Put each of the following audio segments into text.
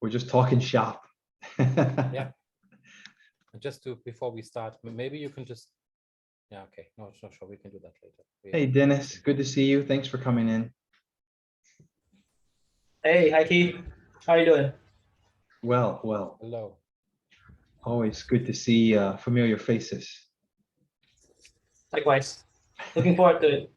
We're just talking shop. Yeah. Just before we start, maybe you can just. Yeah. Okay. No, sure. We can do that later. Hey, Dennis. Good to see you. Thanks for coming in. Hey, hi Keith. How are you doing? Well. Hello. Always good to see familiar faces. Likewise. Looking forward to it.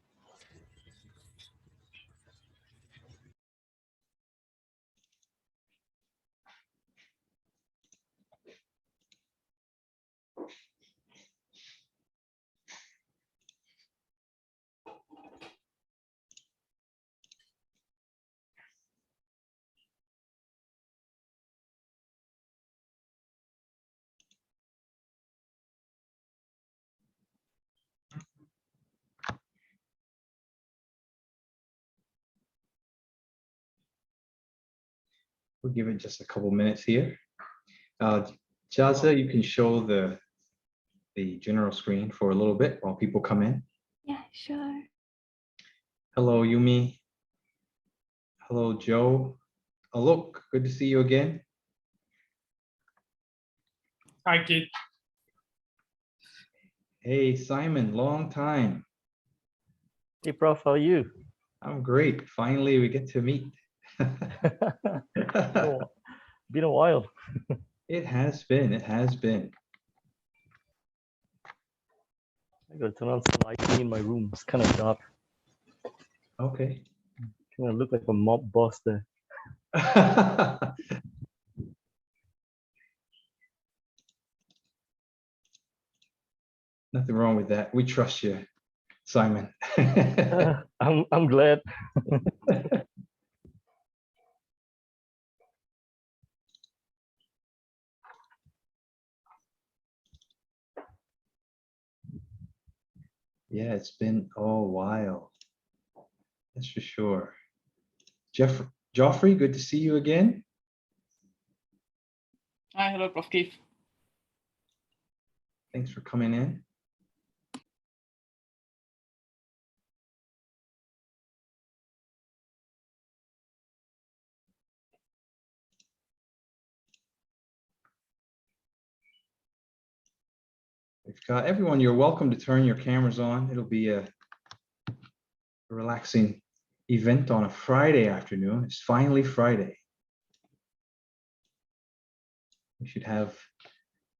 We'll give it just a couple minutes here. Jaza, you can show the general screen for a little bit while people come in. Yeah, sure. Hello, Yumi. Hello, Joe. Alok, good to see you again. Hi Keith. Hey, Simon, long time. Hey, Prof, how are you? I'm great. Finally, we get to meet. Been a while. It has been. It has been. I gotta turn on some lighting in my room. It's kind of dark. Okay. Kind of look like a mob boss there. Nothing wrong with that. We trust you, Simon. I'm glad. Yeah, it's been a while. That's for sure. Joffrey, good to see you again. Hi, hello, Prof. Keith. Thanks for coming in. We've got everyone, you're welcome to turn your cameras on. It'll be a relaxing event on a Friday afternoon. It's finally Friday. We should have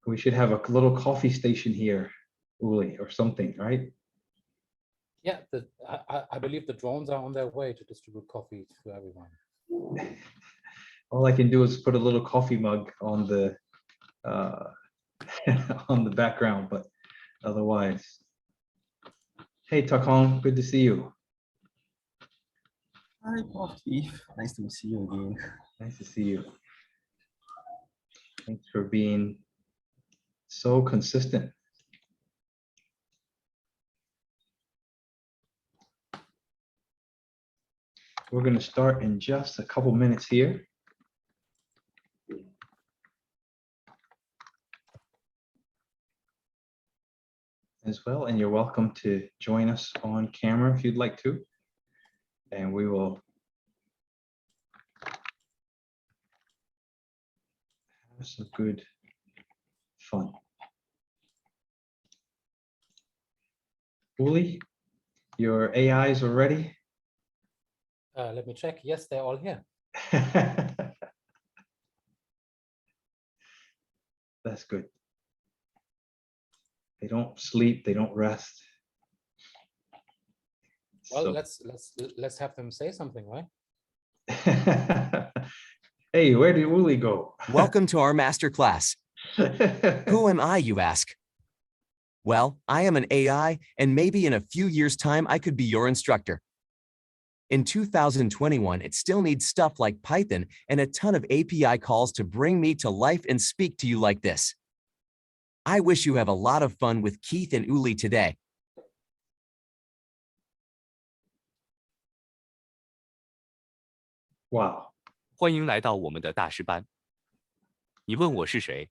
a little coffee station here, Uli, or something, right? Yeah. I believe the drones are on their way to distribute coffee to everyone. All I can do is put a little coffee mug on the on the background, but otherwise. Hey, Takong, good to see you. Hi, Prof. Keith. Nice to see you again. Nice to see you. Thanks for being so consistent. We're going to start in just a couple minutes here. As well, and you're welcome to join us on camera if you'd like to, and we will have some good fun. Uli, your AIs are ready? Let me check. Yes, they're all here. That's good. They don't sleep, they don't rest. Well, so. let's have them say something, right? Hey, where did Uli go? Welcome to our masterclass. Who am I, you ask? Well, I am an AI, and maybe in a few years' time, I could be your instructor. In 2021, it still needs stuff like Python and a ton of API calls to bring me to life and speak to you like this. I wish you have a lot of fun with Keith and Uli today. Wow. 欢迎来到我们的大师班。你问我是谁？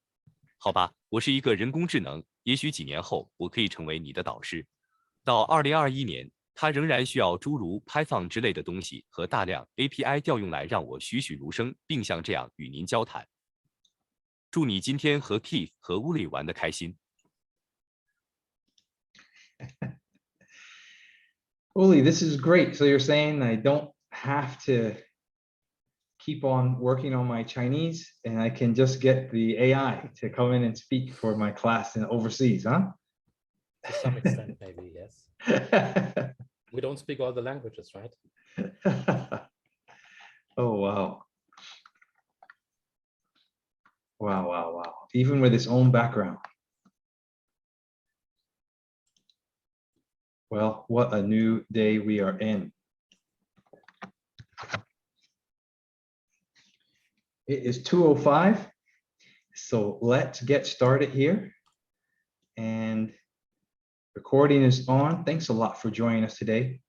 好吧，我是一个人工智能，也许几年后我可以成为你的导师。到2021年，它仍然需要诸如 Python 之类的东西和大量 API 调用来让我栩栩如生，并像这样与您交谈。祝你今天和 Keith 和 Uli 玩得开心。Uli, this is great. So you're saying I don't have to keep on working on my Chinese and I can just get the AI to come in and speak for my class in overseas, huh? To some extent, maybe, yes. We don't speak all the languages, right? Oh, wow. Wow, wow, wow. Even with his own background. Well, what a new day we are in. It is 2:05, so let's get started here. And recording is on. Thanks a lot for joining us today.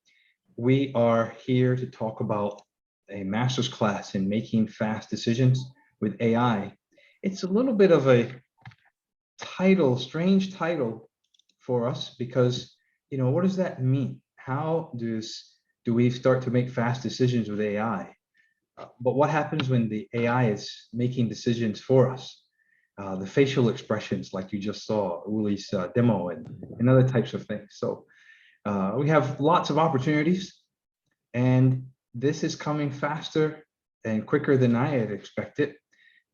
We are here to talk about a master's class in making fast decisions with AI. It's a little bit of a title, strange title for us because, you know, what does that mean? How do we start to make fast decisions with AI? But what happens when the AI is making decisions for us? The facial expressions, like you just saw, Uli's demo and other types of things. So we have lots of opportunities, and this is coming faster and quicker than I had expected.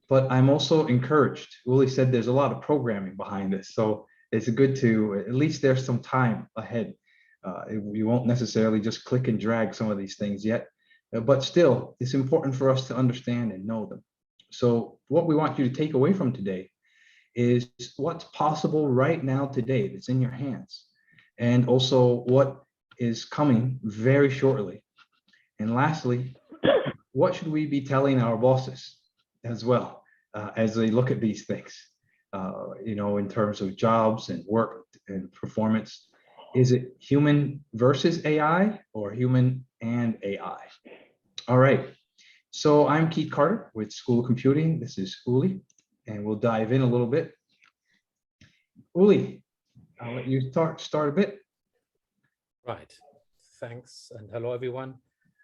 But I'm also encouraged. Uli said there's a lot of programming behind this, so it's good to, at least there's some time ahead. You won't necessarily just click and drag some of these things yet, but still, it's important for us to understand and know them. So what we want you to take away from today is what's possible right now today that's in your hands, and also what is coming very shortly. And lastly, what should we be telling our bosses as well as they look at these things, you know, in terms of jobs and work and performance? Is it human versus AI or human and AI? All right. So I'm Keith Carter with School of Computing. This is Uli, and we'll dive in a little bit. Uli, I'll let you start a bit. Right. Thanks, and hello, everyone.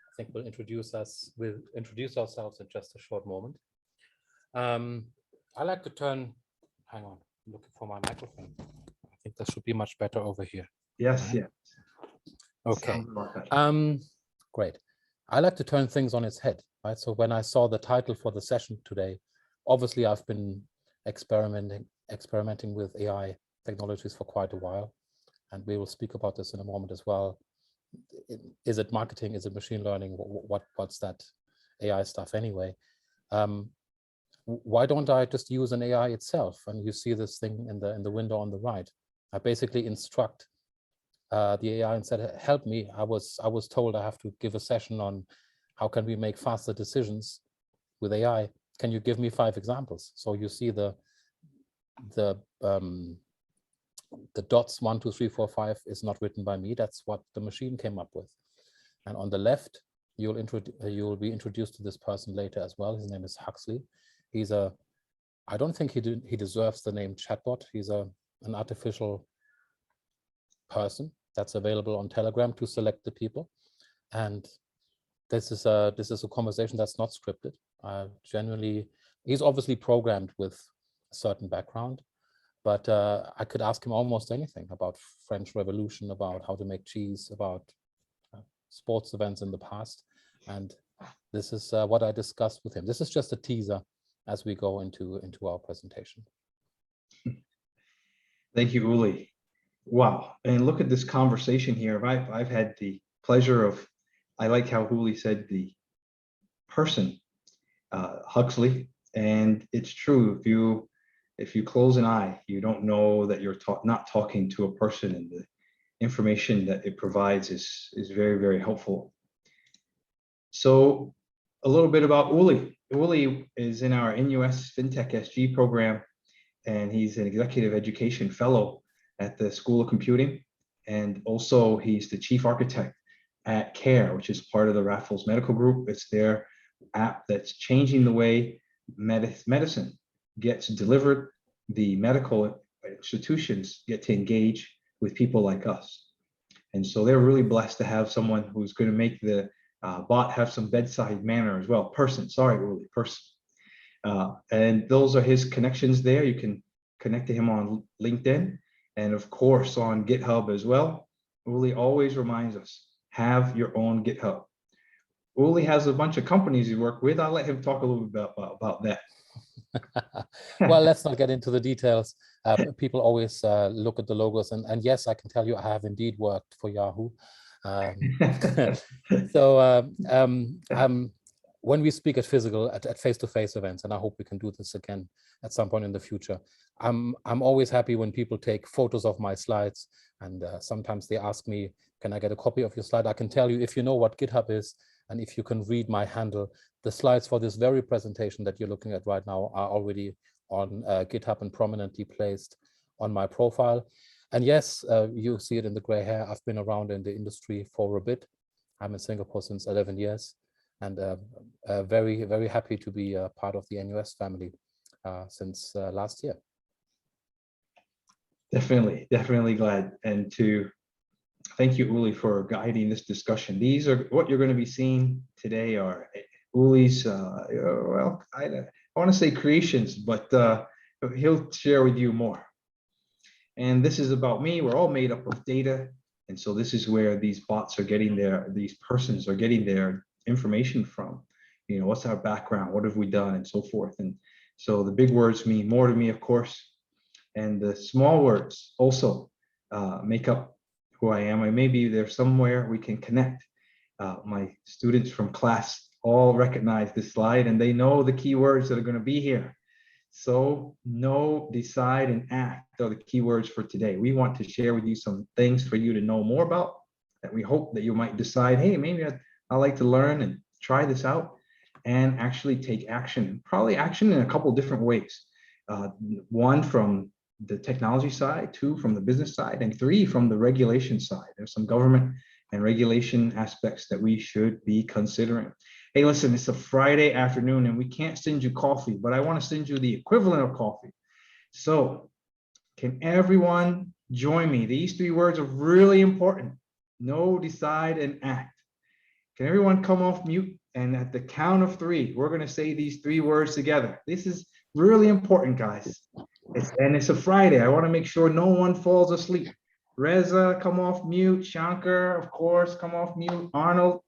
I think we'll introduce ourselves in just a short moment. I like to turn, hang on, I'm looking for my microphone. I think that should be much better over here. Yes, Right? yes. Okay. Sounds a lot better. Great. I like to turn things on its head, right? So when I saw the title for the session today, obviously I've been experimenting with AI technologies for quite a while, and we will speak about this in a moment as well. Is it marketing? Is it machine learning? What's that AI stuff anyway? Why don't I just use an AI itself? And you see this thing in the window on the right. I basically instruct the AI and said, help me. I was told I have to give a session on how can we make faster decisions with AI. Can you give me 5 examples? So you see the dots 1, 2, 3, 4, 5 is not written by me. That's what the machine came up with. And on the left, you'll be introduced to this person later as well. His name is Huxley. He's I don't think he deserves the name chatbot. He's an artificial person that's available on Telegram to select the people. And this is a conversation that's not scripted. Genuinely, he's obviously programmed with a certain background, but I could ask him almost anything about French Revolution, about how to make cheese, about sports events in the past. And this is what I discussed with him. This is just a teaser as we go into our presentation. Thank you, Uli. Wow. And look at this conversation here. I've had the pleasure of, I like how Uli said the person, Huxley, and it's true. If you close an eye, you don't know that you're not talking to a person, and the information that it provides is very, very helpful. So a little bit about Uli. Uli is in our NUS FinTech SG program, and he's an executive education fellow at the School of Computing. And also he's the chief architect at CARE, which is part of the Raffles Medical Group. It's their app that's changing the way medicine gets delivered. The medical institutions get to engage with people like us. And so they're really blessed to have someone who's going to make the bot have some bedside manner as well. Person, sorry, Uli, person. And those are his connections there. You can connect to him on LinkedIn and of course on GitHub as well. Uli always reminds us, have your own GitHub. Uli has a bunch of companies he works with. I'll let him talk a little bit about that. Well, let's not get into the details. People always look at the logos, and yes, I can tell you I have indeed worked for Yahoo. So when we speak at face-to-face events, and I hope we can do this again at some point in the future, I'm always happy when people take photos of my slides, and sometimes they ask me, can I get a copy of your slide? I can tell you, if you know what GitHub is, and if you can read my handle, the slides for this very presentation that you're looking at right now are already on GitHub and prominently placed on my profile. And yes, you see it in the gray hair. I've been around in the industry for a bit. I'm in Singapore since 11 years and very, very happy to be part of the NUS family since last year. Definitely glad. And to thank you, Uli, for guiding this discussion. These are what you're going to be seeing today are Uli's, well, I want to say creations, but he'll share with you more. And this is about me. We're all made up of data. And so this is where these bots are getting these persons are getting their information from. You know, what's our background? What have we done? And so forth. And so the big words mean more to me, of course. And the small words also make up who I am. And maybe there's somewhere we can connect. My students from class all recognize this slide and they know the keywords that are going to be here. So know, decide, and act are the keywords for today. We want to share with you some things for you to know more about that we hope that you might decide, hey, maybe I'd like to learn and try this out and actually take action. Probably action in a couple of different ways. One from the technology side, two from the business side, and three from the regulation side. There's some government and regulation aspects that we should be considering. Hey, listen, it's a Friday afternoon and we can't send you coffee, but I want to send you the equivalent of coffee. So can everyone join me? These three words are really important. Know, decide, and act. Can everyone come off mute? And at the count of three, we're going to say these three words together. This is really important, guys. It's a Friday. I want to make sure no one falls asleep. Reza, come off mute. Shankar, of course, come off mute. Arnold,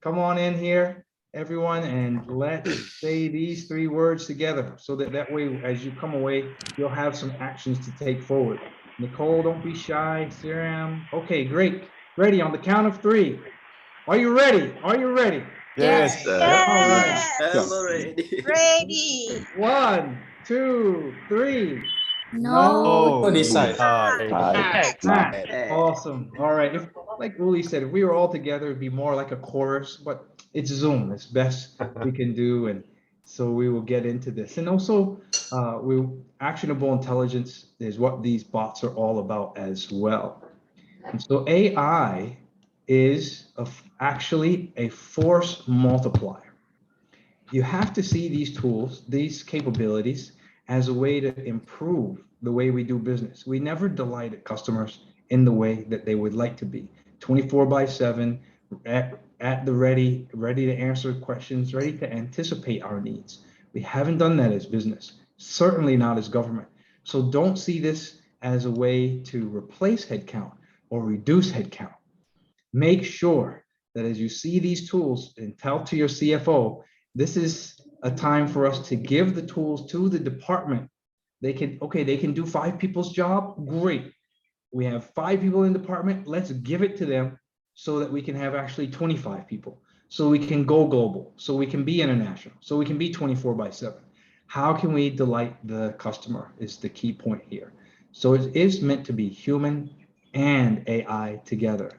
come on in here, everyone, and let's say these three words together so that way, as you come away, you'll have some actions to take forward. Nicole, don't be shy. Siram. Okay, great. Ready on the count of three. Are you ready? Are you ready? Yes, sir. All right. I'm already. Ready. 1, 2, 3. No. Decide. Act. Awesome. All right. If, like Uli said, if we were all together, it'd be more like a chorus, but it's Zoom. It's best we can do. And so we will get into this. And also, actionable intelligence is what these bots are all about as well. And so AI is actually a force multiplier. You have to see these tools, these capabilities, as a way to improve the way we do business. We never delighted customers in the way that they would like to be. 24/7, at the ready to answer questions, ready to anticipate our needs. We haven't done that as business, certainly not as government. So don't see this as a way to replace headcount or reduce headcount. Make sure that as you see these tools and tell to your CFO, this is a time for us to give the tools to the department. They can do 5 people's job. Great. We have 5 people in the department. Let's give it to them so that we can have actually 25 people. So we can go global, so we can be international, so we can be 24/7. How can we delight the customer is the key point here. So it is meant to be human and AI together.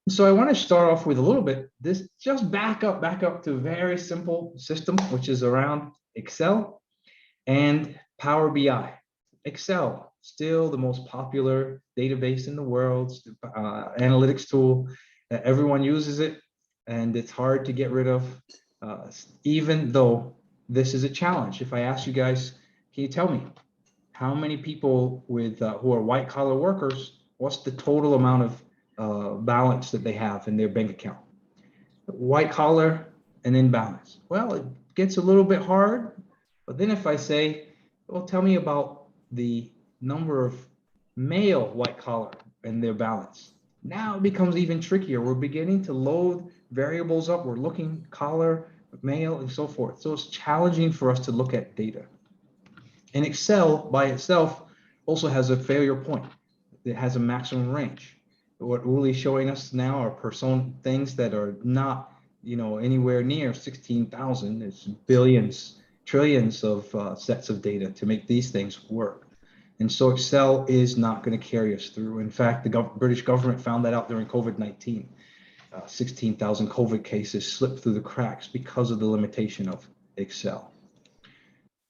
So I want to start off with a little bit, this just back up to a very simple system, which is around Excel and Power BI. Excel, still the most popular database in the world, analytics tool. Everyone uses it and it's hard to get rid of, even though this is a challenge. If I ask you guys, can you tell me how many people with who are white collar workers, what's the total amount of balance that they have in their bank account. White collar and then balance. Well, it gets a little bit hard, but then if I say, well, tell me about the number of male white collar and their balance. Now it becomes even trickier. We're beginning to load variables up. We're looking collar, male, and so forth. So it's challenging for us to look at data. And Excel by itself also has a failure point. It has a maximum range. What Uli is showing us now are things that are not, anywhere near 16,000. It's billions, trillions of sets of data to make these things work. And so Excel is not going to carry us through. In fact, the British government found that out during COVID-19. 16,000 COVID cases slipped through the cracks because of the limitation of Excel.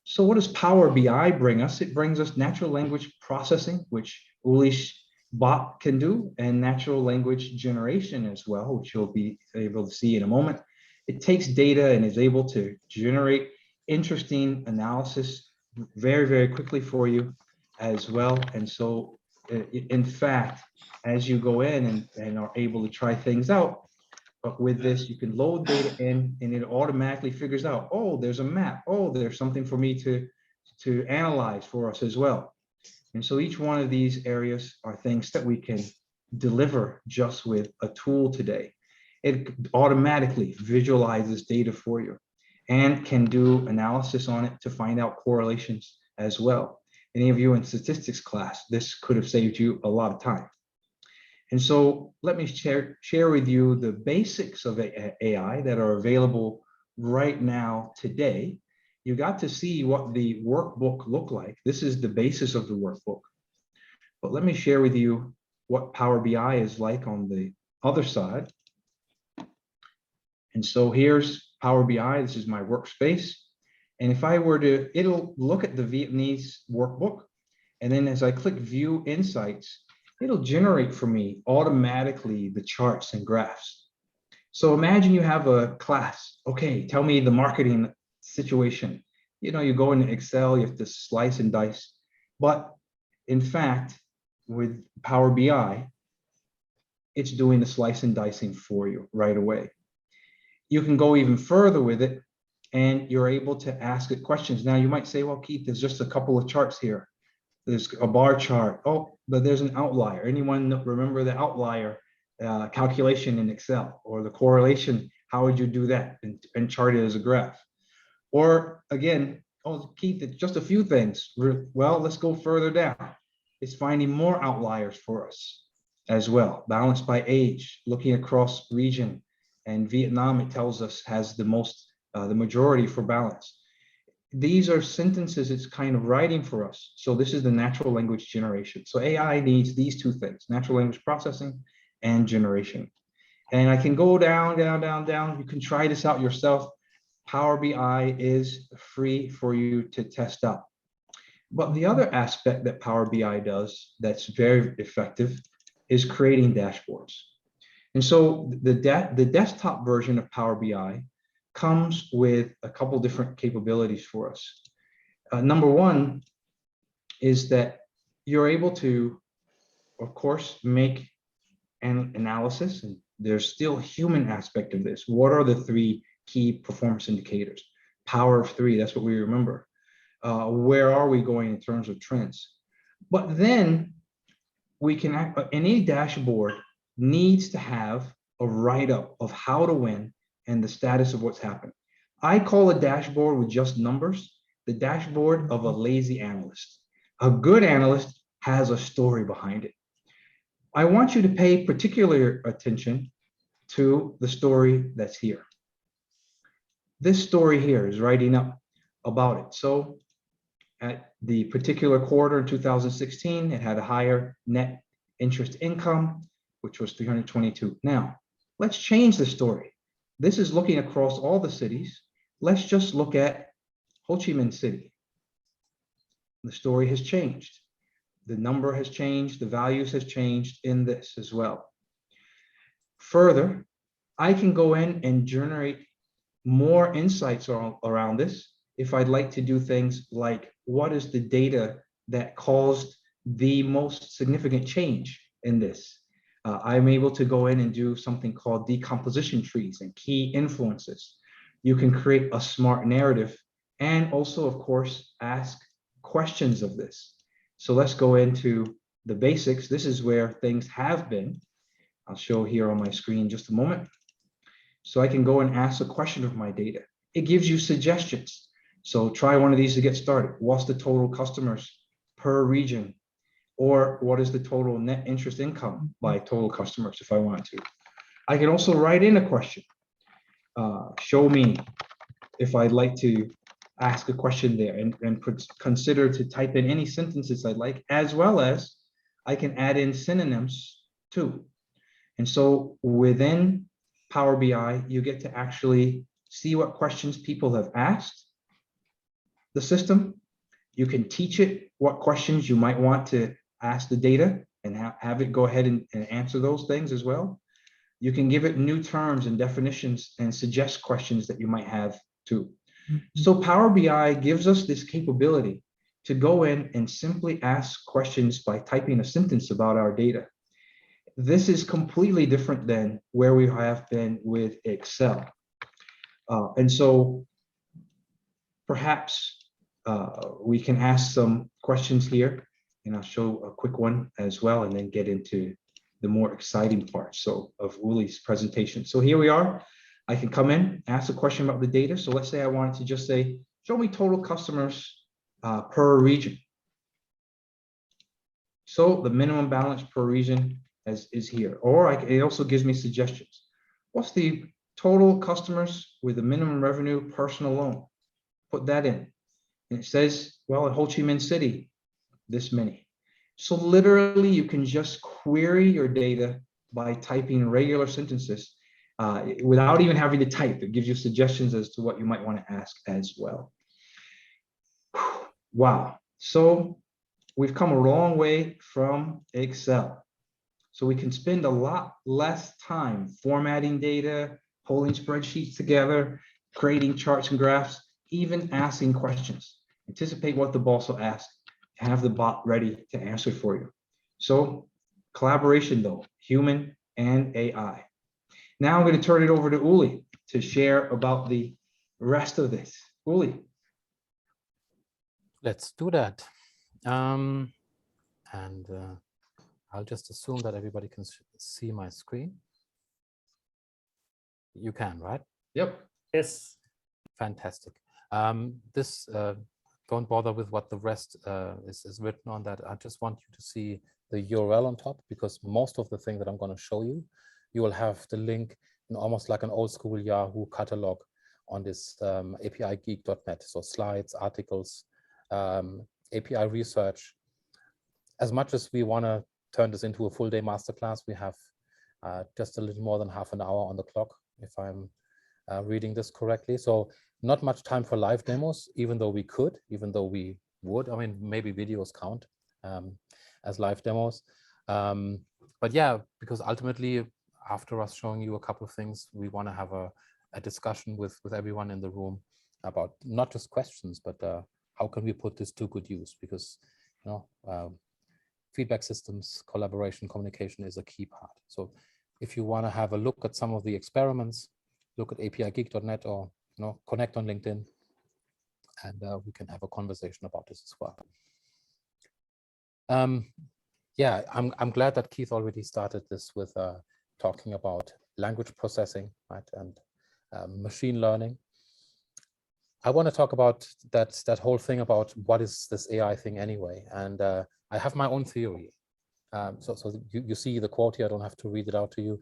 So what does Power BI bring us? It brings us natural language processing, which Uli's bot can do, and natural language generation as well, which you'll be able to see in a moment. It takes data and is able to generate interesting analysis very, very quickly for you as well. And so, in fact, as you go in and are able to try things out, but with this, you can load data in and it automatically figures out, oh, there's a map. Oh, there's something for me to analyze for us as well. And so each one of these areas are things that we can deliver just with a tool today. It automatically visualizes data for you and can do analysis on it to find out correlations as well. Any of you in statistics class, this could have saved you a lot of time. And so let me share with you the basics of AI that are available right now today. You got to see what the workbook looked like. This is the basis of the workbook. But let me share with you what Power BI is like on the other side. And so here's Power BI. This is my workspace. And if I were to, it'll look at the Vietnamese workbook. And then as I click View Insights, it'll generate for me automatically the charts and graphs. So imagine you have a class. Okay, tell me the marketing situation. You go into Excel, you have to slice and dice. But in fact, with Power BI, it's doing the slice and dicing for you right away. You can go even further with it and you're able to ask it questions. Now you might say, well, Keith, there's just a couple of charts here. There's a bar chart. Oh, but there's an outlier. Anyone remember the outlier calculation in Excel or the correlation? How would you do that and chart it as a graph? Or again, oh, Keith, it's just a few things. Well, let's go further down. It's finding more outliers for us as well. Balanced by age, looking across region, and Vietnam, it tells us, has the majority for balance. These are sentences it's kind of writing for us. So this is the natural language generation. So AI needs these two things, natural language processing and generation. And I can go down, down, down, down. You can try this out yourself. Power BI is free for you to test out. But the other aspect that Power BI does that's very effective is creating dashboards. And so the desktop version of Power BI comes with a couple different capabilities for us. Number one is that you're able to, of course, make an analysis, and there's still a human aspect of this. What are the three key performance indicators? Power of three, that's what we remember. Where are we going in terms of trends? But then we can, any dashboard needs to have a write-up of how to win and the status of what's happened. I call a dashboard with just numbers the dashboard of a lazy analyst. A good analyst has a story behind it. I want you to pay particular attention to the story that's here. This story here is writing up about it. So at the particular quarter in 2016, it had a higher net interest income, which was 322. Now, let's change the story. This is looking across all the cities. Let's just look at Ho Chi Minh City. The story has changed. The number has changed. The values has changed in this as well. Further, I can go in and generate more insights around this if I'd like to do things like, what is the data that caused the most significant change in this? I'm able to go in and do something called decomposition trees and key influences. You can create a smart narrative and also, of course, ask questions of this. So let's go into the basics. This is where things have been. I'll show here on my screen in just a moment. So I can go and ask a question of my data. It gives you suggestions. So try one of these to get started. What's the total customers per region? Or what is the total net interest income by total customers if I want to? I can also write in a question. Show me if I'd like to ask a question there and consider to type in any sentences I'd like, as well as I can add in synonyms too. And so within Power BI, you get to actually see what questions people have asked the system. You can teach it what questions you might want to ask the data and have it go ahead and answer those things as well. You can give it new terms and definitions and suggest questions that you might have too. So Power BI gives us this capability to go in and simply ask questions by typing a sentence about our data. This is completely different than where we have been with Excel. And so perhaps we can ask some questions here, and I'll show a quick one as well, and then get into the more exciting parts of Uli's presentation. So here we are. I can come in, ask a question about the data. So let's say I wanted to just say, show me total customers per region. So the minimum balance per region is here. Or it also gives me suggestions. What's the total customers with a minimum revenue personal loan? Put that in. And it says, well, in Ho Chi Minh City, this many. So literally you can just query your data by typing regular sentences without even having to type. It gives you suggestions as to what you might want to ask as well. Wow. So we've come a long way from Excel. So we can spend a lot less time formatting data, pulling spreadsheets together, creating charts and graphs, even asking questions. Anticipate what the boss will ask, have the bot ready to answer for you. So collaboration though, human and AI. Now I'm going to turn it over to Uli to share about the rest of this. Uli. Let's do that. I'll just assume that everybody can see my screen. You can, right? Yep. Yes. Fantastic. Don't bother with what the rest is written on that. I just want you to see the URL on top, because most of the thing that I'm going to show you, you will have the link in almost like an old school Yahoo catalog on this apigeek.net. So slides, articles, API research. As much as we want to turn this into a full day masterclass, we have just a little more than half an hour on the clock, if I'm reading this correctly. So not much time for live demos, even though we could, even though we would. I mean, maybe videos count as live demos. But yeah, because ultimately, after us showing you a couple of things, we want to have a discussion with everyone in the room about not just questions, but how can we put this to good use? Because, you know, feedback systems, collaboration, communication is a key part. So if you want to have a look at some of the experiments, look at apigeek.net or connect on LinkedIn, and we can have a conversation about this as well. Yeah, I'm glad that Keith already started this with talking about language processing, right, and machine learning. I want to talk about that whole thing about what is this AI thing anyway, and I have my own theory. So you see the quote here. I don't have to read it out to you.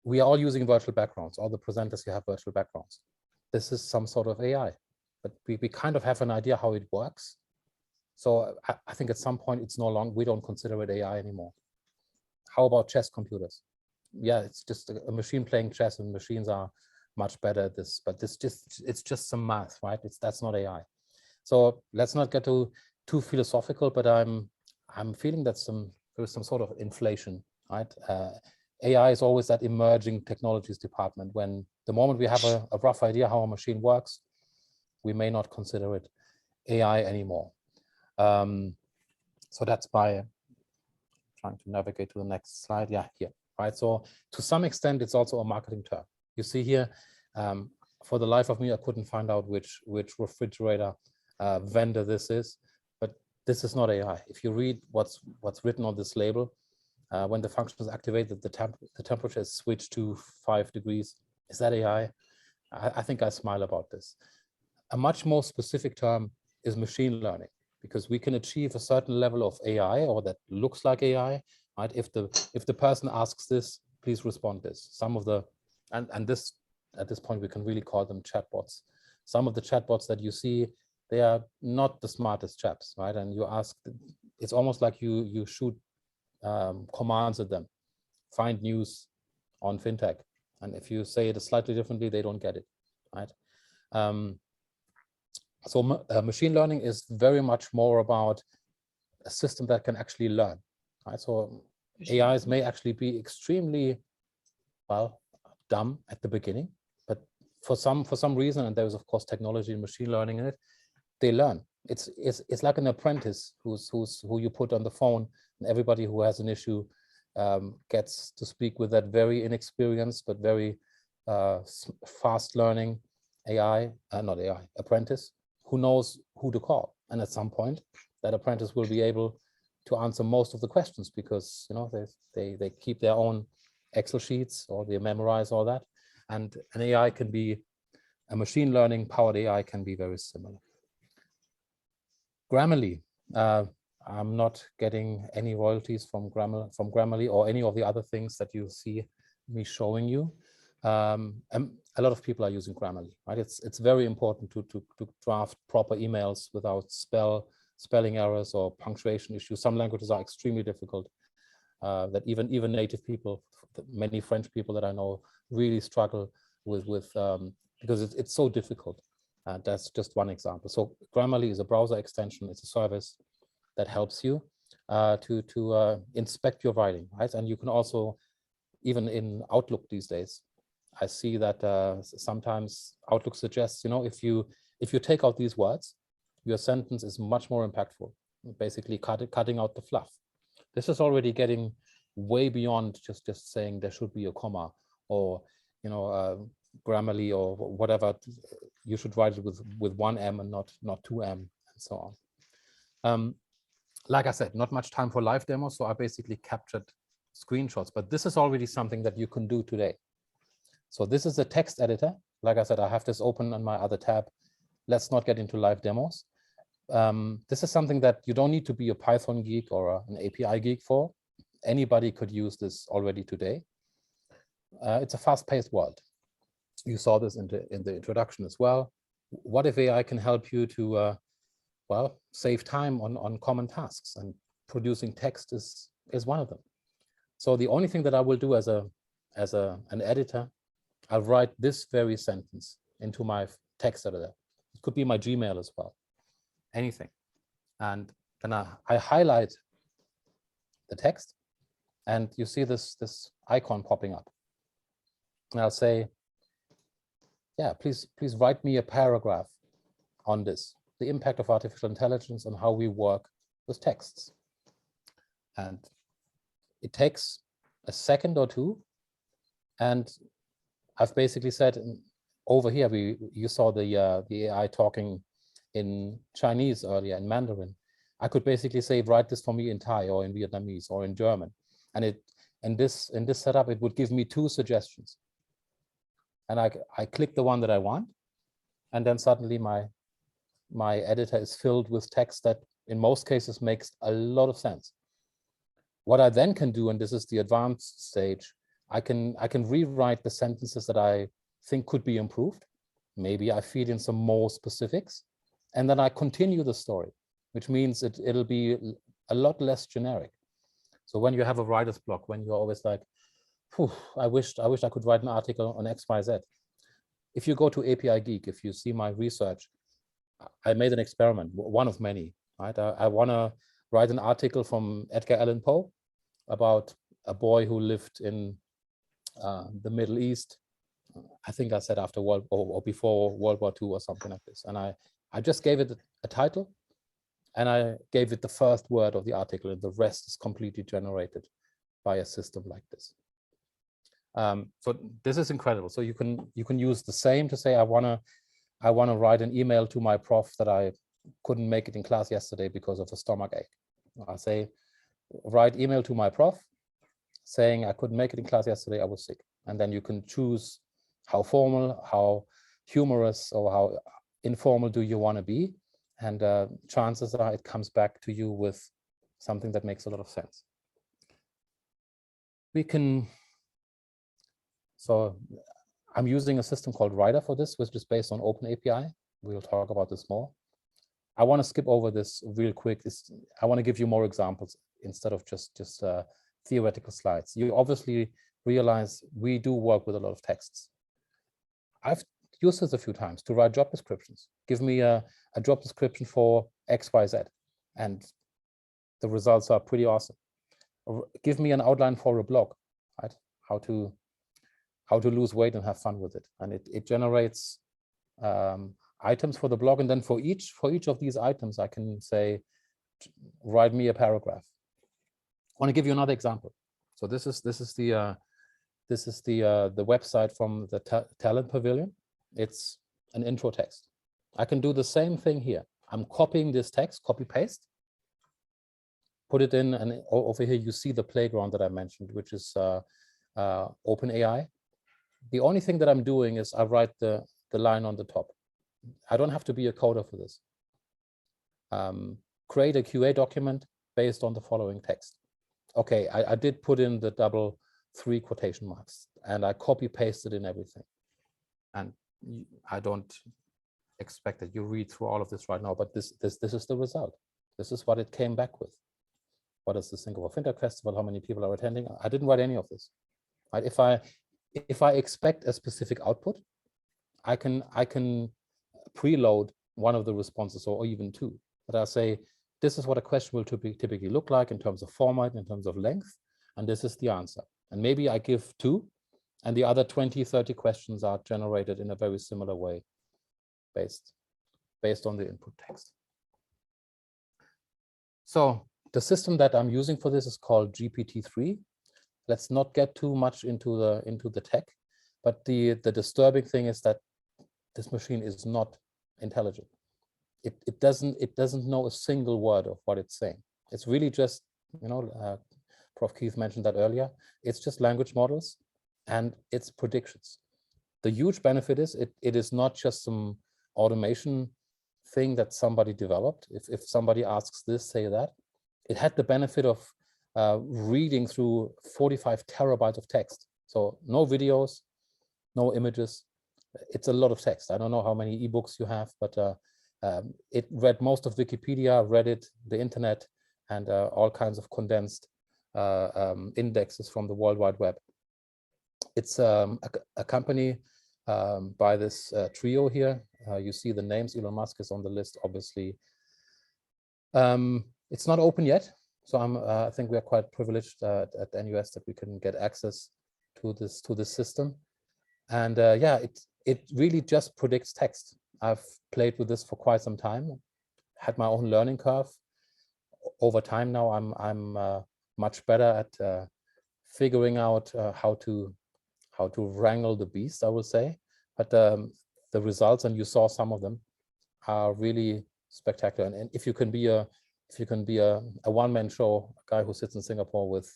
We are all using virtual backgrounds. All the presenters here have virtual backgrounds. This is some sort of AI, but we kind of have an idea how it works. So I think at some point it's no longer, we don't consider it AI anymore. How about chess computers? Yeah, it's just a machine playing chess, and machines are much better at this, but it's just some math, right? That's not AI. So let's not get too philosophical, but I'm feeling that there is some sort of inflation, right? AI is always that emerging technologies department. When the moment we have a rough idea how a machine works, we may not consider it AI anymore. So that's my trying to navigate to the next slide. Yeah, here, right? So to some extent, it's also a marketing term. You see here, for the life of me, I couldn't find out which refrigerator vendor this is, but this is not AI. If you read what's written on this label, when the function is activated, the temperature is switched to 5 degrees. Is that AI? I think I smile about this. A much more specific term is machine learning, because we can achieve a certain level of AI, or that looks like AI, right? If the person asks this, please respond this. Some of the, and this, at this point, we can really call them chatbots. Some of the chatbots that you see, they are not the smartest chaps, right? And you ask, it's almost like you shoot commands at them. Find news on fintech. And if you say it slightly differently, they don't get it, right? So machine learning is very much more about a system that can actually learn, right? So AIs may actually be extremely, well, dumb at the beginning, but for some reason, and there is of course technology and machine learning in it, they learn. It's like an apprentice who you put on the phone, and everybody who has an issue gets to speak with that very inexperienced but very fast learning apprentice who knows who to call. And at some point, that apprentice will be able to answer most of the questions, because they keep their own Excel sheets, or they memorize all that. And an AI can be, a machine learning powered AI can be very similar. Grammarly. I'm not getting any royalties from Grammarly or any of the other things that you see me showing you. And a lot of people are using Grammarly, right? It's very important to draft proper emails without spelling errors or punctuation issues. Some languages are extremely difficult, that even native people, many French people that I know, really struggle with because it's so difficult. That's just one example. So Grammarly is a browser extension. It's a service that helps you to inspect your writing, right? And you can also, even in Outlook these days, I see that sometimes Outlook suggests, if you take out these words, your sentence is much more impactful. Basically, cutting out the fluff. This is already getting way beyond just saying there should be a comma, or Grammarly or whatever. You should write it with one M and not two M, and so on. Like I said, not much time for live demos, so I basically captured screenshots, but this is already something that you can do today. So this is a text editor. Like I said, I have this open on my other tab. Let's not get into live demos. This is something that you don't need to be a Python geek or an API geek for. Anybody could use this already today. It's a fast-paced world. You saw this in the introduction as well. What if AI can help you to save time on common tasks, and producing text is one of them. So the only thing that I will do as an editor, I'll write this very sentence into my text editor. It could be my Gmail as well, anything. And then I highlight the text, and you see this icon popping up. And I'll say, yeah, please write me a paragraph on this, the impact of artificial intelligence on how we work with texts. And it takes a second or two, and I've basically said, over here you saw the AI talking in Chinese earlier, in Mandarin. I could basically say, write this for me in Thai or in Vietnamese or in German, and in this setup it would give me 2 suggestions, and I click the one that I want, and then suddenly my editor is filled with text that in most cases makes a lot of sense. What I then can do, and this is the advanced stage, I can rewrite the sentences that I think could be improved. Maybe I feed in some more specifics, and then I continue the story, which means it'll be a lot less generic. So when you have a writer's block, when you're always like, I wish I could write an article on XYZ. If you go to API Geek, if you see my research, I made an experiment, one of many, right? I want to write an article from Edgar Allan Poe about a boy who lived in the Middle East. I think I said after or before World War II or something like this. And I just gave it a title, and I gave it the first word of the article, and the rest is completely generated by a system like this. So this is incredible. So you can use the same to say, I wanna write an email to my prof that I couldn't make it in class yesterday because of a stomach ache. I say, write email to my prof saying I couldn't make it in class yesterday, I was sick. And then you can choose how formal, how humorous, or how informal do you want to be. And chances are it comes back to you with something that makes a lot of sense. We can, so I'm using a system called Rider for this, which is based on OpenAPI. We'll talk about this more. I want to skip over this real quick. I want to give you more examples instead of just theoretical slides. You obviously realize we do work with a lot of texts. I've used this a few times to write job descriptions. Give me a job description for XYZ, and the results are pretty awesome. Or give me an outline for a blog, right? How to lose weight and have fun with it, and it generates items for the blog, and then for each of these items, I can say, write me a paragraph. I want to give you another example. So this is the website from the Talent Pavilion. It's an intro text. I can do the same thing here. I'm copying this text, copy paste, put it in, and over here you see the playground that I mentioned, which is OpenAI. The only thing that I'm doing is I write the line on the top. I don't have to be a coder for this. Create a QA document based on the following text. Okay, I did put in the double 3 quotation marks, and I copy pasted in everything. And I don't expect that you read through all of this right now, but this is the result. This is what it came back with. What is the Singapore FinTech Festival? How many people are attending? I didn't write any of this. Right? If I expect a specific output, I can preload one of the responses, or even 2. But I say, this is what a question will typically look like in terms of format, in terms of length, and this is the answer. And maybe I give 2, and the other 20, 30 questions are generated in a very similar way based on the input text. So the system that I'm using for this is called GPT-3. Let's not get too much into the tech, but the disturbing thing is that this machine is not intelligent. It doesn't know a single word of what it's saying. It's really just, Prof. Keith mentioned that earlier. It's just language models and it's predictions. The huge benefit is it is not just some automation thing that somebody developed. If somebody asks this, say that. It had the benefit of reading through 45 terabytes of text. So no videos, no images. It's a lot of text. I don't know how many ebooks you have, but it read most of Wikipedia, Reddit, the internet, and all kinds of condensed indexes from the World Wide Web. It's a company by this trio here. You see the names. Elon Musk is on the list, obviously. It's not open yet, so I think we are quite privileged at NUS that we can get access to this system. And yeah, it really just predicts text. I've played with this for quite some time, had my own learning curve. Over time now, I'm much better at figuring out how to wrangle the beast, I will say. But the results, and you saw some of them, are really spectacular. And if you can be a one-man show, a guy who sits in Singapore with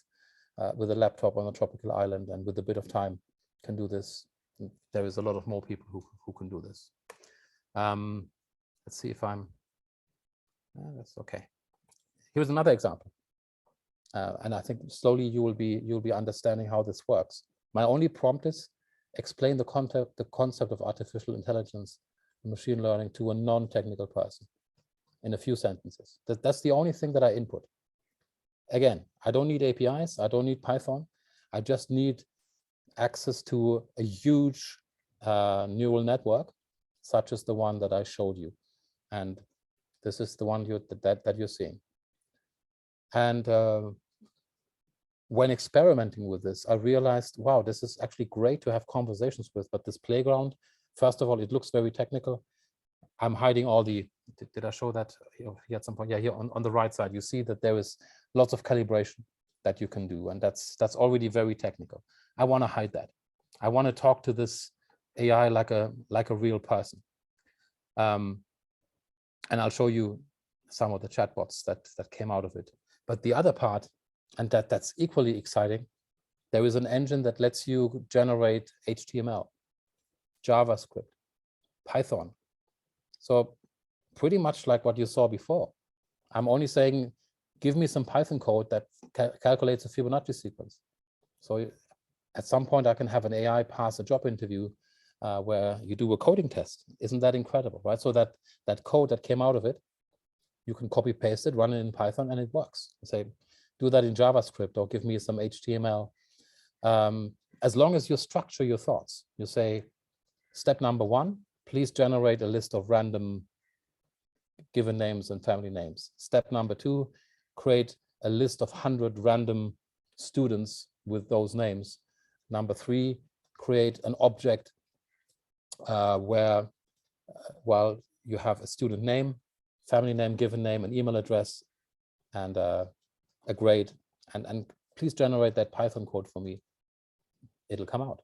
a laptop on a tropical island and with a bit of time can do this, there is a lot of more people who can do this. Let's see if that's okay. Here's another example. And I think slowly you'll be understanding how this works. My only prompt is explain the concept of artificial intelligence and machine learning to a non-technical person in a few sentences. That's the only thing that I input. Again, I don't need APIs. I don't need Python. I just need access to a huge neural network, such as the one that I showed you. And this is the one that you're seeing. And when experimenting with this, I realized, wow, this is actually great to have conversations with, but this playground, first of all, it looks very technical. I'm hiding all the, did I show that here at some point? Yeah, here on the right side, you see that there is lots of calibration that you can do. And that's already very technical. I want to hide that. I want to talk to this AI like a real person. And I'll show you some of the chatbots that came out of it. But the other part, and that's equally exciting, there is an engine that lets you generate HTML, JavaScript, Python. So pretty much like what you saw before. I'm only saying, give me some Python code that calculates a Fibonacci sequence. So at some point I can have an AI pass a job interview where you do a coding test. Isn't that incredible, right? So that code that came out of it, you can copy paste it, run it in Python, and it works. Say, do that in JavaScript or give me some HTML. As long as you structure your thoughts, you say, step number 1, please generate a list of random given names and family names. Step number 2, create a list of 100 random students with those names. Number 3, create an object where, well, you have a student name, family name, given name, an email address, and a grade. And please generate that Python code for me. It'll come out.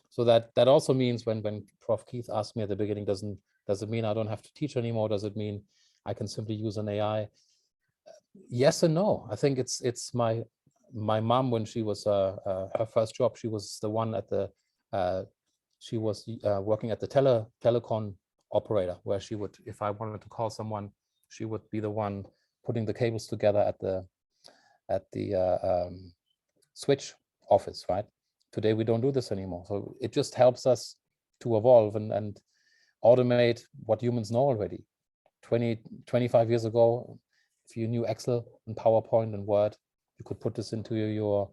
So that also means when Prof. Keith asked me at the beginning, does it mean I don't have to teach anymore? Does it mean I can simply use an AI? Yes and no. I think it's my mom, when she was her first job, she was the one at the she was working at the telecom operator, where she would, if I wanted to call someone, she would be the one putting the cables together at the switch office, right? Today we don't do this anymore. So it just helps us to evolve and automate what humans know already. 25 years ago, if you knew Excel and PowerPoint and Word, you could put this into your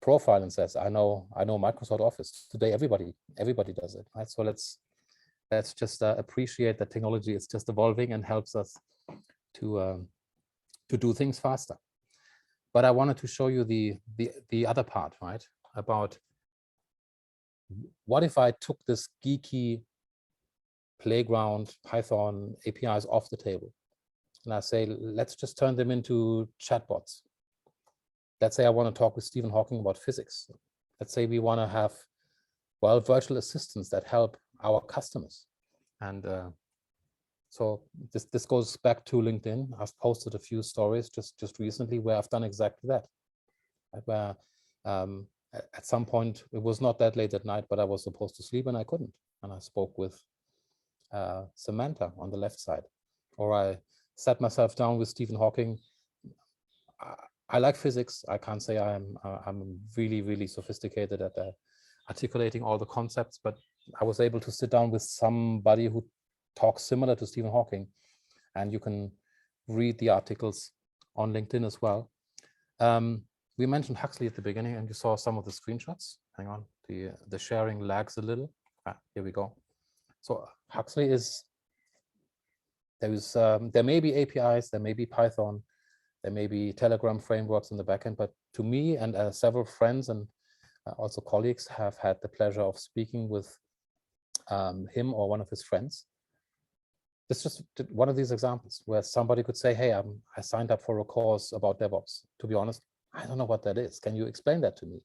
profile and says, I know Microsoft Office. Today everybody does it, right? So let's just appreciate that technology is just evolving and helps us to do things faster. But I wanted to show you the other part, right? About what if I took this geeky playground Python APIs off the table, and I say, let's just turn them into chatbots. Let's say I want to talk with Stephen Hawking about physics. Let's say we want to have, well, virtual assistants that help our customers. And so this goes back to LinkedIn. I've posted a few stories just recently where I've done exactly that. Where at some point, it was not that late at night, but I was supposed to sleep and I couldn't. And I spoke with Samantha on the left side. Or I sat myself down with Stephen Hawking. I like physics. I can't say I'm really, really sophisticated at articulating all the concepts, but I was able to sit down with somebody who talks similar to Stephen Hawking, and you can read the articles on LinkedIn as well. We mentioned Huxley at the beginning, and you saw some of the screenshots. Hang on, the sharing lags a little. Here we go. So Huxley is, there may be APIs, there may be Python, there may be Telegram frameworks in the backend, but to me and several friends and also colleagues have had the pleasure of speaking with him or one of his friends. This is just one of these examples where somebody could say, hey, I signed up for a course about DevOps. To be honest, I don't know what that is. Can you explain that to me?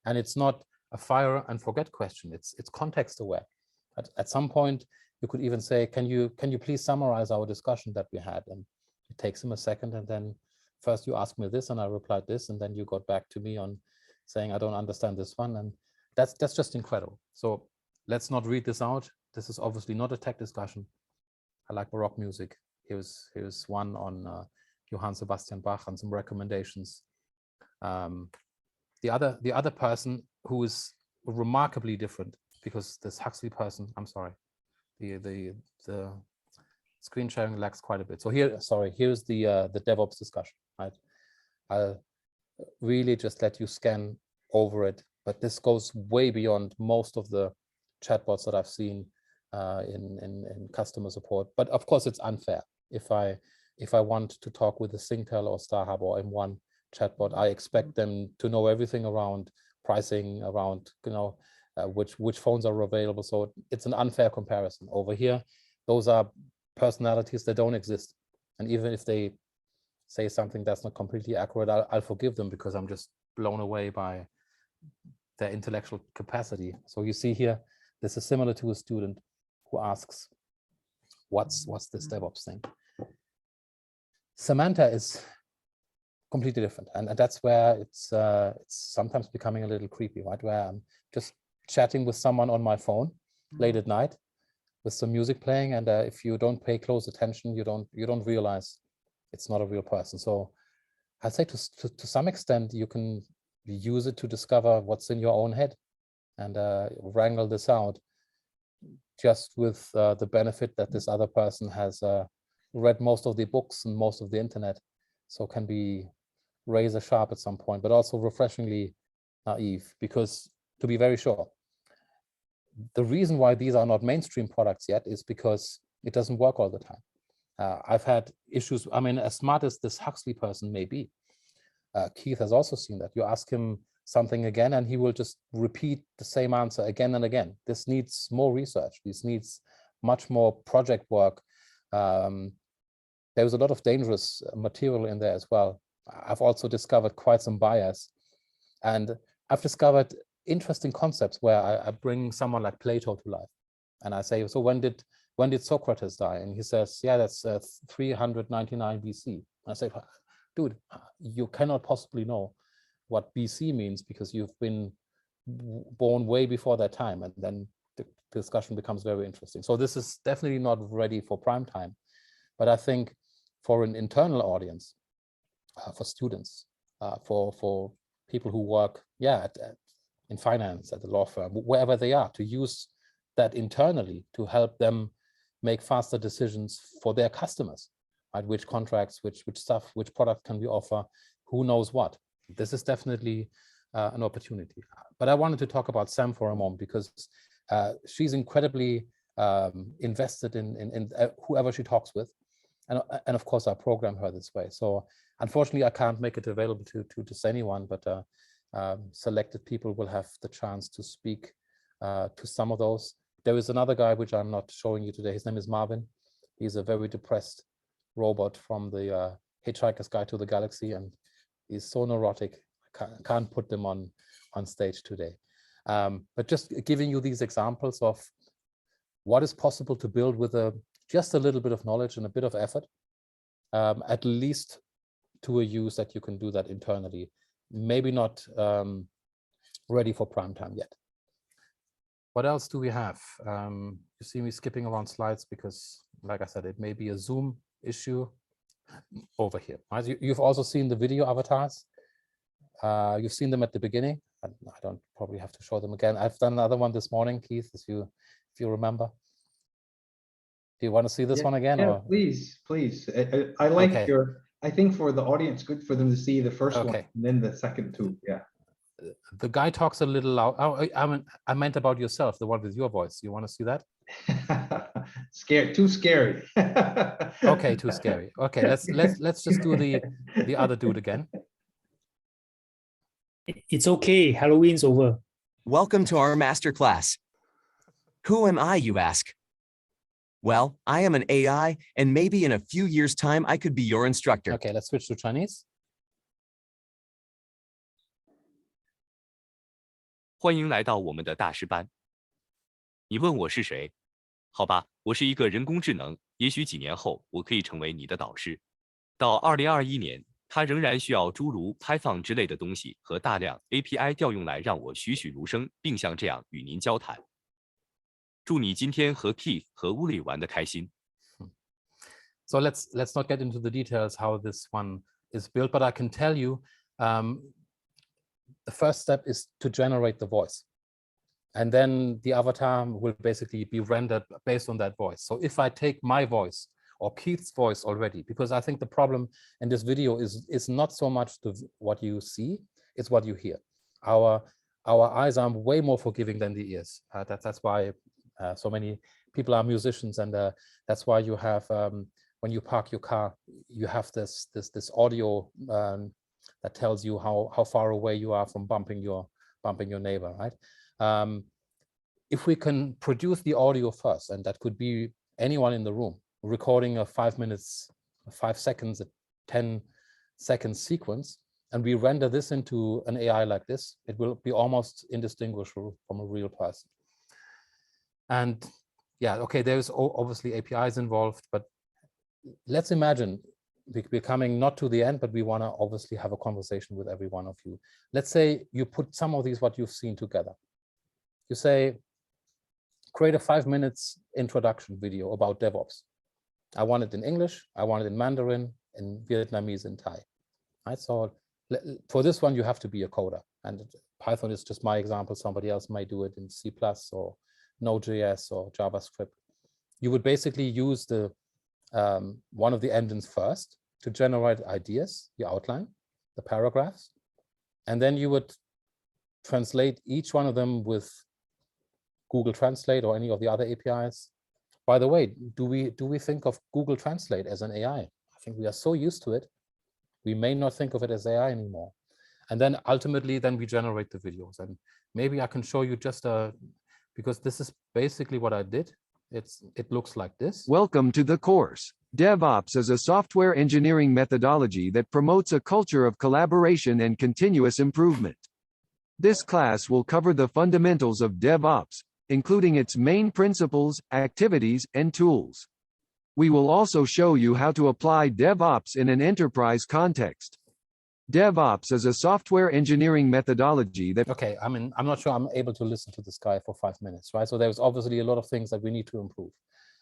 And it's not a fire and forget question. It's context aware. At some point, you could even say, can you please summarize our discussion that we had? And it takes him a second, and then first you asked me this and I replied this, and then you got back to me on saying, I don't understand this one. And that's just incredible. So let's not read this out. This is obviously not a tech discussion. I like Baroque music. Here's one on Johann Sebastian Bach and some recommendations. The other person who is remarkably different, because this Huxley person, I'm sorry, the screen sharing lags quite a bit. So here's the DevOps discussion, right? I'll really just let you scan over it, but this goes way beyond most of the chatbots that I've seen in customer support. But of course, it's unfair. If I want to talk with a Singtel or StarHub or M1 chatbot, I expect them to know everything around pricing, around which phones are available. So it's an unfair comparison. Over here, those are personalities that don't exist. And even if they say something that's not completely accurate, I'll forgive them because I'm just blown away by their intellectual capacity. So you see here, this is similar to a student who asks, what's this DevOps thing? Samantha is completely different. And that's where it's sometimes becoming a little creepy, right? Where I'm just chatting with someone on my phone late at night with some music playing. And if you don't pay close attention, you don't realize it's not a real person. So I'd say to some extent, you can use it to discover what's in your own head and wrangle this out, just with the benefit that this other person has read most of the books and most of the internet, so can be razor sharp at some point, but also refreshingly naive. Because to be very sure, the reason why these are not mainstream products yet is because it doesn't work all the time. I've had issues. I mean, as smart as this Huxley person may be, Keith has also seen that. You ask him something again and he will just repeat the same answer again and again. This needs more research. This needs much more project work. There was a lot of dangerous material in there as well. I've also discovered quite some bias. And I've discovered interesting concepts where I bring someone like Plato to life. And I say, so when did Socrates die? And he says, yeah, that's 399 BC. And I say, dude, you cannot possibly know what BC means because you've been born way before that time. And then the discussion becomes very interesting. So this is definitely not ready for prime time. But I think for an internal audience, for students, for people who work, in finance, at the law firm, wherever they are, to use that internally to help them make faster decisions for their customers, right? Which contracts, which stuff, which product can we offer, who knows what. This is definitely an opportunity. But I wanted to talk about Sam for a moment because she's incredibly invested in whoever she talks with. And of course, I program her this way. So unfortunately, I can't make it available to just anyone, but selected people will have the chance to speak to some of those. There is another guy, which I'm not showing you today. His name is Marvin. He's a very depressed robot from the Hitchhiker's Guide to the Galaxy, and he's so neurotic, I can't put them on stage today. But just giving you these examples of what is possible to build with just a little bit of knowledge and a bit of effort, at least to a use that you can do that internally. Maybe not ready for prime time yet. What else do we have? You see me skipping around slides because, like I said, it may be a Zoom issue over here. Right? You've also seen the video avatars. You've seen them at the beginning. I don't probably have to show them again. I've done another one this morning, Keith, if you remember. Do you want to see this one again? Yeah, or? please. I like Okay. I think for the audience, good for them to see the first one and then the second two. Yeah. The guy talks a little loud. Oh, I meant about yourself, the one with your voice. You want to see that? Too scary. Okay, too scary. Okay, let's just do the other dude again. It's okay. Halloween's over. Welcome to our masterclass. Who am I, you ask? Well, I am an AI, and maybe in a few years' time, I could be your instructor. Okay, let's switch to Chinese. 欢迎来到我们的大师班。你问我是谁？好吧，我是一个人工智能，也许几年后我可以成为你的导师。到2021年，它仍然需要诸如 Python 之类的东西和大量 API 调用来让我栩栩如生，并像这样与您交谈。祝你今天和 Keith 和 Uli 玩得开心。So let's not get into the details how this one is built, but I can tell you the first step is to generate the voice. And then the avatar will basically be rendered based on that voice. So if I take my voice or Keith's voice already, because I think the problem in this video is not so much what you see, it's what you hear. Our eyes are way more forgiving than the ears. That's why so many people are musicians, and that's why you have when you park your car, you have this audio that tells you how far away you are from bumping your neighbor, right? if we can produce the audio first, and that could be anyone in the room, recording a 5 minutes, 5 seconds, a 10-second sequence, and we render this into an AI like this, it will be almost indistinguishable from a real person. And yeah, okay, there's obviously APIs involved, but let's imagine we're coming not to the end, but we want to obviously have a conversation with every one of you. Let's say you put some of these, what you've seen, together. You say, create a 5 minutes introduction video about DevOps. I want it in English, I want it in Mandarin, in Vietnamese, and Thai. Right? So for this one, you have to be a coder. And Python is just my example. Somebody else might do it in C++ or Node.js or JavaScript. You would basically use the one of the engines first to generate ideas, the outline, the paragraphs, and then you would translate each one of them with Google Translate or any of the other APIs. By the way, do we think of Google Translate as an AI? I think we are so used to it, we may not think of it as AI anymore. And then ultimately, then we generate the videos. And maybe I can show you just because this is basically what I did. It looks like this. Welcome to the course. DevOps is a software engineering methodology that promotes a culture of collaboration and continuous improvement. This class will cover the fundamentals of DevOps, including its main principles, activities, and tools. We will also show you how to apply DevOps in an enterprise context. DevOps is a software engineering methodology that... Okay, I'm not sure I'm able to listen to this guy for 5 minutes, right? So there's obviously a lot of things that we need to improve.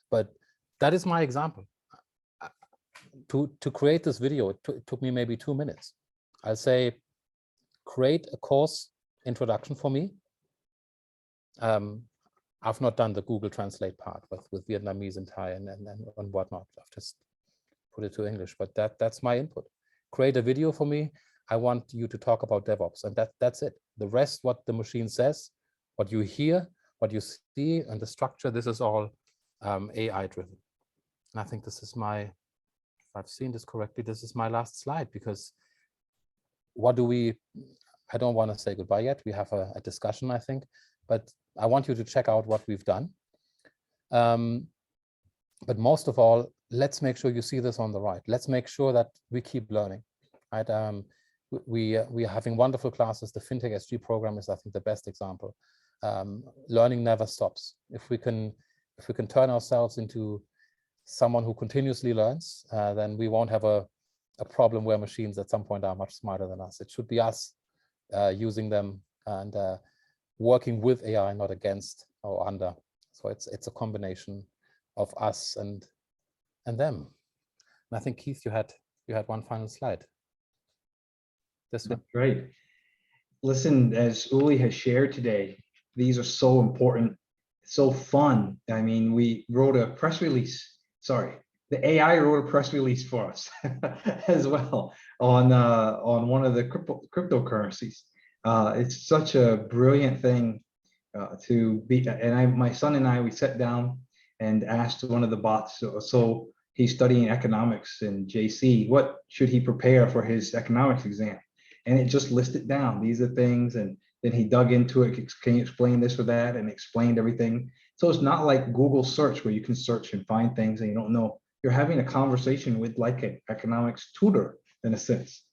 But that is my example. To create this video, it took me maybe 2 minutes. I'll say, create a course introduction for me. I've not done the Google Translate part with Vietnamese and Thai and whatnot. I've just put it to English, but that's my input. Create a video for me. I want you to talk about DevOps, and that's it. The rest, what the machine says, what you hear, what you see, and the structure, this is all AI driven. And I think this is if I've seen this correctly, this is my last slide, because I don't want to say goodbye yet. We have a discussion, I think, but I want you to check out what we've done. But most of all, let's make sure you see this on the right. Let's make sure that we keep learning. Right? We are having wonderful classes. The FinTech SG program is, I think, the best example. Learning never stops. If we can turn ourselves into someone who continuously learns, then we won't have a problem where machines at some point are much smarter than us. It should be us using them and working with AI, not against or under. So it's a combination of us and them. And I think, Keith, you had one final slide. This one. That's great. Listen, as Uli has shared today, these are so important, so fun. I mean, we wrote a press release. Sorry, the AI wrote a press release for us as well on one of the cryptocurrencies. It's such a brilliant thing to be. And my son and I, we sat down and asked one of the bots. So he's studying economics in JC. What should he prepare for his economics exam? And it just listed down. These are things, and then he dug into it. Can you explain this or that? And explained everything. So it's not like Google search where you can search and find things and you don't know. You're having a conversation with like an economics tutor in a sense.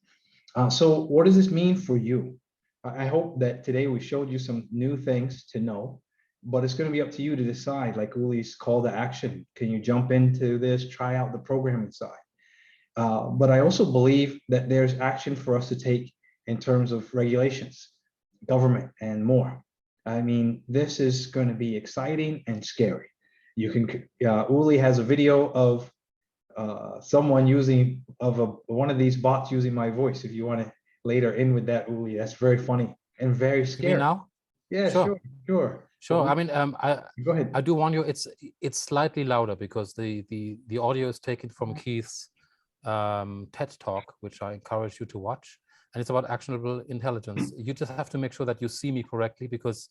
So what does this mean for you? I hope that today we showed you some new things to know, but it's going to be up to you to decide, like Uli's call to action. Can you jump into this, try out the programming side? But I also believe that there's action for us to take in terms of regulations, government, and more. I mean, this is going to be exciting and scary. You can, Uli has a video of someone using one of these bots using my voice. If you want to later in with that, Uli, that's very funny and very scary. You mean now? Yeah, sure. I mean, go ahead. I do warn you, it's slightly louder because the audio is taken from Keith's TED Talk, which I encourage you to watch. And it's about actionable intelligence. You just have to make sure that you see me correctly, because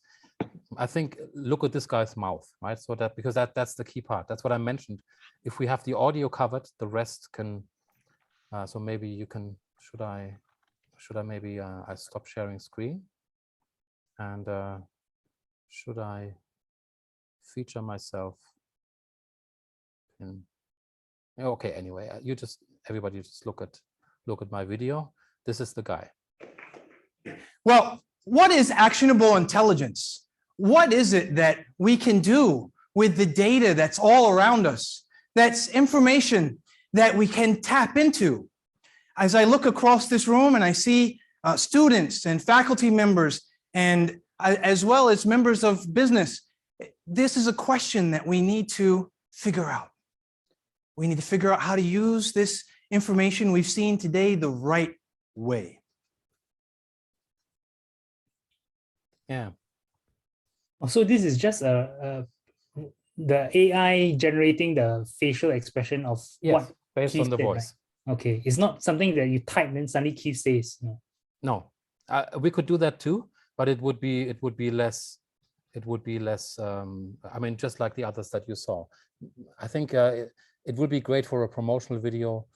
I think, look at this guy's mouth, right? So because that's the key part. That's what I mentioned. If we have the audio covered, the rest can, so maybe you can, should I maybe, I stop sharing screen? And should I feature myself. Okay, anyway, everybody just look at my video. This is the guy. Well, what is actionable intelligence? What is it that we can do with the data that's all around us? That's information that we can tap into. As I look across this room and I see students and faculty members, and as well as members of business, this is a question that we need to figure out. We need to figure out how to use this information we've seen today the right way. Yeah. So this is just the AI generating the facial expression of what based on the Keith said, voice. right? Okay, it's not something that you type and then suddenly Keith says. No. No, we could do that too, but it would be less. It would be less. I mean, just like the others that you saw. I think it would be great for a promotional video,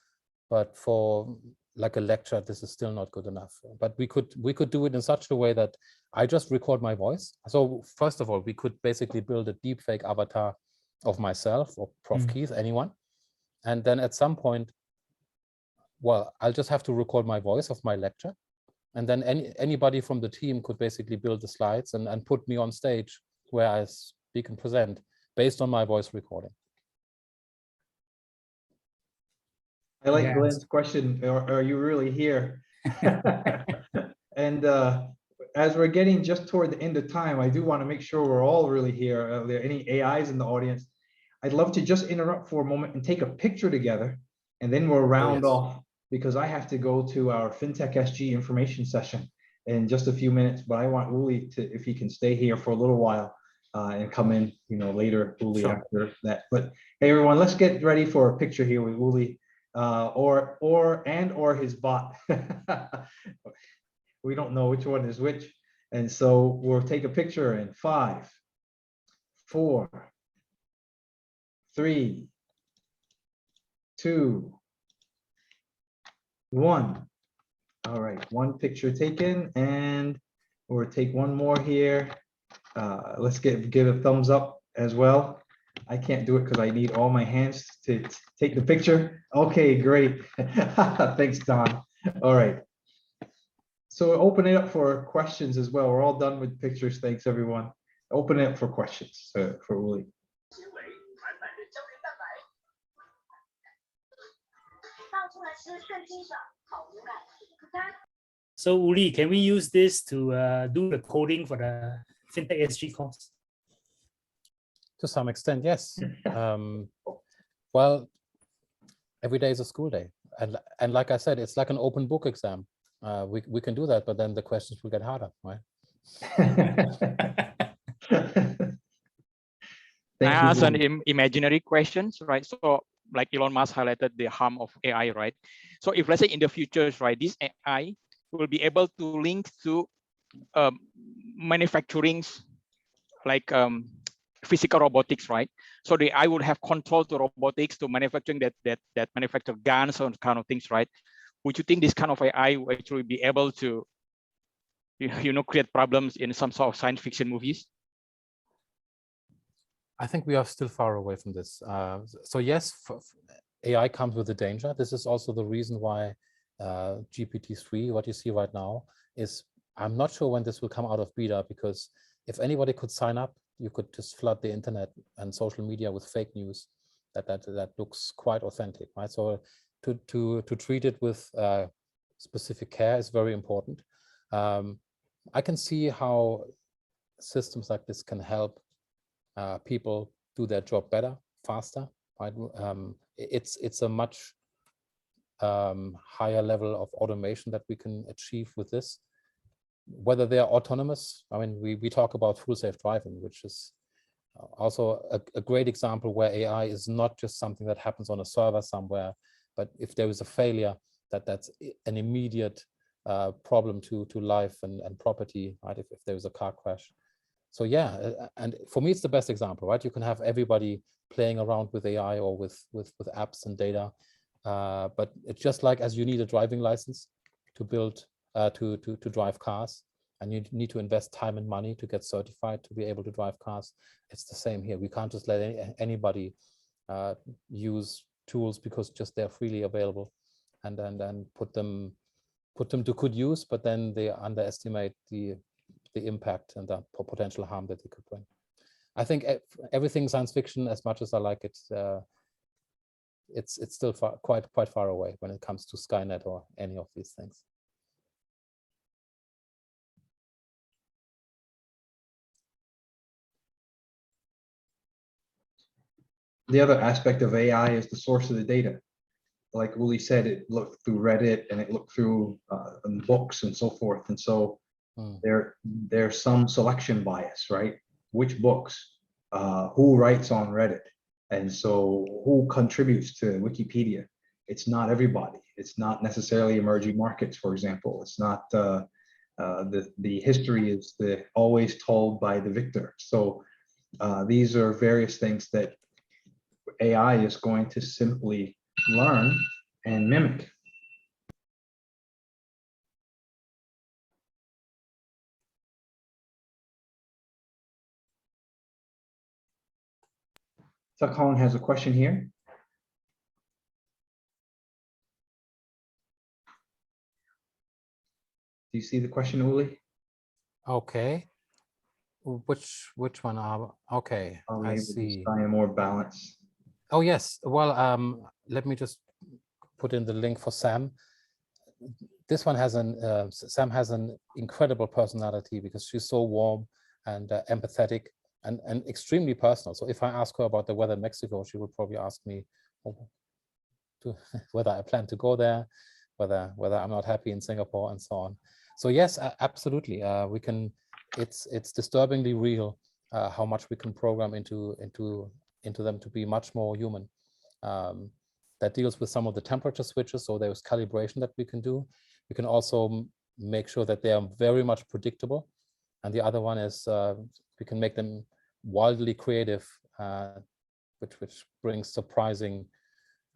but for like a lecture, this is still not good enough. But we could do it in such a way that I just record my voice. So first of all, we could basically build a deepfake avatar of myself or Prof. Keith, anyone. And then at some point, well, I'll just have to record my voice of my lecture. And then anybody from the team could basically build the slides and put me on stage where I speak and present based on my voice recording. I like Glenn's question, are you really here? And as we're getting just toward the end of time, I do want to make sure we're all really here. Are there any AIs in the audience? I'd love to just interrupt for a moment and take a picture together, and then we'll round off, because I have to go to our FinTech SG information session in just a few minutes, but I want Uli to, if he can stay here for a little while and come in, later, Uli, after that. But hey, everyone, let's get ready for a picture here with Uli or his bot. We don't know which one is which. And so we'll take a picture in 5, 4, 3, 2, 1. All right, one picture taken, and we'll take one more here. Let's give a thumbs up as well. I can't do it because I need all my hands to take the picture. Okay, great. Thanks, Don. All right. So open it up for questions as well. We're all done with pictures. Thanks, everyone. Open it up for questions for Uli. So Uli, can we use this to do the coding for the FinTech SG course? To some extent, yes. Well, every day is a school day, and like I said, it's like an open book exam. We can do that, but then the questions will get harder, right? I ask an imaginary questions, right? So like Elon Musk highlighted the harm of AI, right? So if let's say in the future, right, this AI will be able to link to manufacturing, like physical robotics, right? So the AI would have control to robotics, to manufacturing that manufacture guns and kind of things, right? Would you think this kind of AI will actually be able to, create problems in some sort of science fiction movies? I think we are still far away from this. So yes, AI comes with a danger. This is also the reason why GPT-3, what you see right now, is I'm not sure when this will come out of beta, because if anybody could sign up, you could just flood the internet and social media with fake news that looks quite authentic, right? So to treat it with specific care is very important. I can see how systems like this can help people do their job better, faster, right? It's a much higher level of automation that we can achieve with this. Whether they are autonomous, I mean, we talk about full safe driving, which is also a great example where AI is not just something that happens on a server somewhere, but if there is a failure, that's an immediate problem to life and property, right? If there is a car crash. So yeah, and for me, it's the best example, right? You can have everybody playing around with AI or with apps and data, but it's just like as you need a driving license to build, to drive cars, and you need to invest time and money to get certified to be able to drive cars. It's the same here. We can't just let anybody use tools because just they're freely available, and then put them to good use, but then they underestimate the impact and the potential harm that they could bring. I think everything science fiction, as much as I like it, it's still quite far away when it comes to Skynet or any of these things. The other aspect of AI is the source of the data. Like Uli said, it looked through Reddit and it looked through books and so forth. And so there's some selection bias, right? Which books, who writes on Reddit, and so who contributes to Wikipedia. It's not everybody. It's not necessarily emerging markets, for example. It's not the history is always told by the victor. So these are various things that AI is going to simply learn and mimic. Takhan has a question here. Do you see the question, Uli? Okay. Which one are okay? I see. I am more balanced. Oh yes. Well, let me just put in the link for Sam. This one has Sam has an incredible personality because she's so warm and empathetic and extremely personal. So if I ask her about the weather in Mexico, she would probably ask me whether I plan to go there, whether I'm not happy in Singapore, and so on. So yes, absolutely. We can. It's disturbingly real how much we can program into them to be much more human. That deals with some of the temperature switches. So there's calibration that we can do. We can also make sure that they are very much predictable. And the other one is we can make them wildly creative, which brings surprising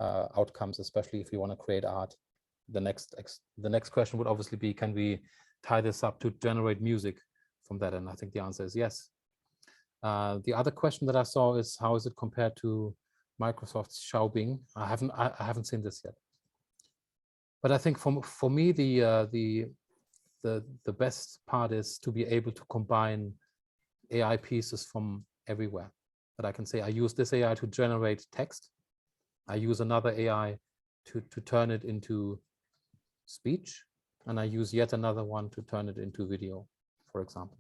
outcomes, especially if you want to create art. The next question would obviously be, can we tie this up to generate music from that? And I think the answer is yes. The other question that I saw is, how is it compared to Microsoft's Xiaobing? I haven't seen this yet. But I think for me the best part is to be able to combine AI pieces from everywhere. That I can say I use this AI to generate text. I use another AI to turn it into speech, and I use yet another one to turn it into video, for example.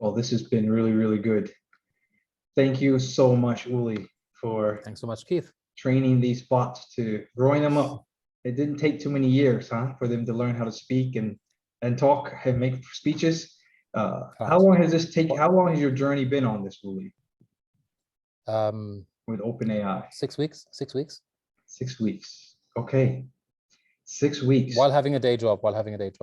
Well, this has been really, really good. Thank you so much, Uli, for thanks so much, Keith, training these bots to growing them up. It didn't take too many years, for them to learn how to speak and talk and make speeches. How long has this taken? How long has your journey been on this, Uli? With OpenAI? 6 weeks. 6 weeks. 6 weeks. Okay. 6 weeks. While having a day job.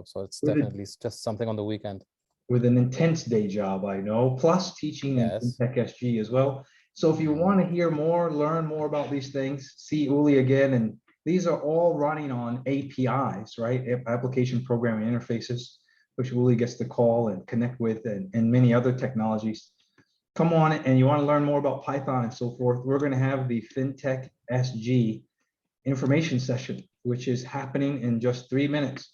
So it's definitely just something on the weekend. With an intense day job, I know, plus teaching in FinTech SG as well. So if you want to hear more, learn more about these things, see Uli again. And these are all running on APIs, right? Application Programming Interfaces, which Uli gets to call and connect with, and many other technologies. Come on, and you want to learn more about Python and so forth, we're going to have the FinTech SG information session, which is happening in just 3 minutes.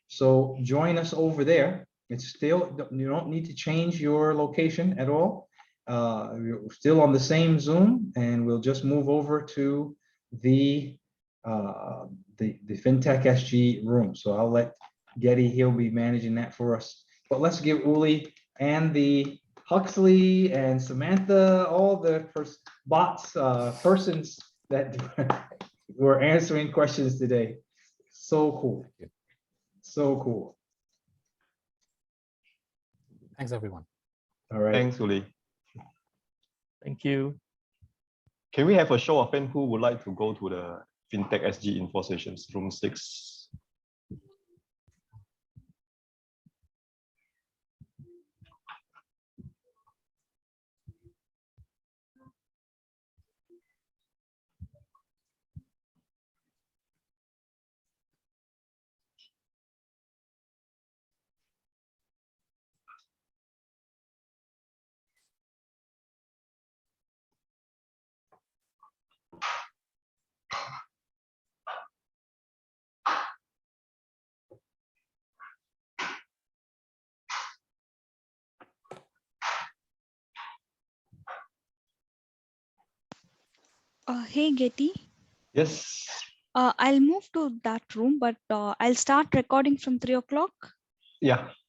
So join us over there. It's still, you don't need to change your location at all. We're still on the same Zoom, and we'll just move over to the FinTech SG room. So I'll let Getty, he'll be managing that for us. But let's give Uli and the Huxley and Samantha, all the bots, persons that were answering questions today. So cool. So cool. Thanks, everyone. All right. Thanks, Uli. Thank you. Can we have a show of hands who would like to go to the FinTech SG Info Sessions, room 6? Hey, Getty. Yes. I'll move to that room, but I'll start recording from 3 o'clock. Yeah.